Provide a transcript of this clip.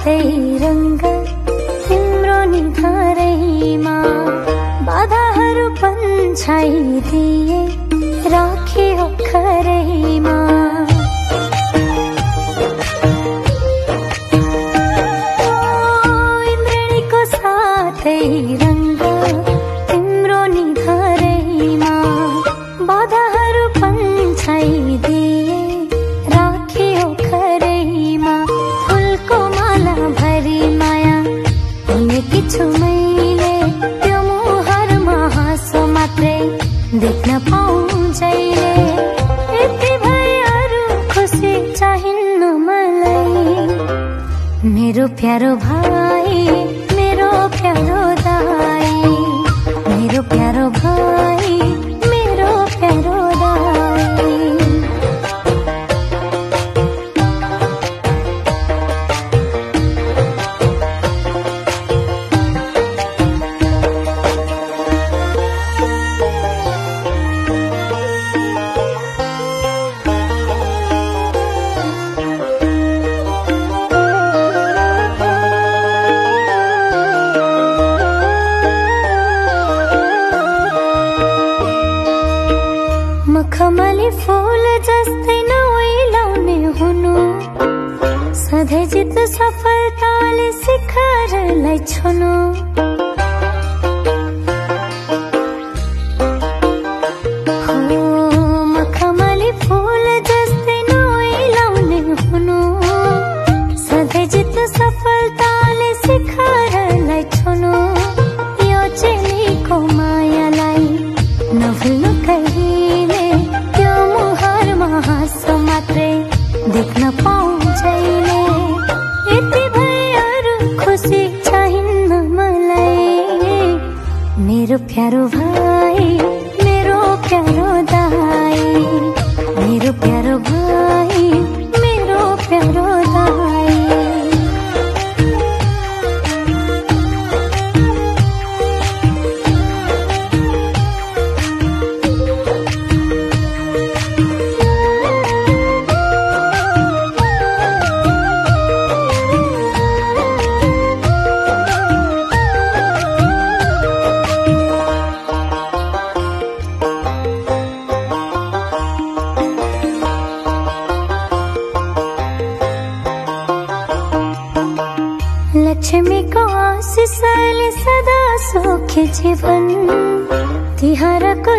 साथै रंग तिम्रो निधारैमा बाधाहरू पन्छाइदिए राखे अक्षरैमा। इन्द्रणीको साथै रंग तिम्रो निधारैमा बाधाहरू पन्छाइदिए राखे अक्षरैमा। फुलको माला भरी माया किनेकी छु मैले, त्यो मुहारमा हाँसो मात्रै देख्न पाउँछैले। यति भए अरू खुसी चाहिन्न मलाई। मेरो प्यारो भाइ, मेरो प्यारो दाइ, मेरो प्यारो भाइ, मेरो प्यारो दाइ। मखमली फूल जस्तै नओइलाउने हुनु, सधैँ जित सफलताले शिखरलाई छुनु। मखमली फूल जस्तै नओइलाउने हुनु, सधैँ जित सफलताले शिखरलाई छुनु। यो चेलीको मायालाई नभुल्नु कहिले, त्यो मुहारमा हाँसो मात्रै देख्न पाउँछैले। यति भए अरू खुसी चाहिन्न मलाई। मेरो प्यारो भाइ, मेरो प्यारो दाइ, मेरो प्यारो भाइ, मेरो प्यारो दाइ। लक्ष्मीको आशिषले सदा सुखी जीवन, तिहारको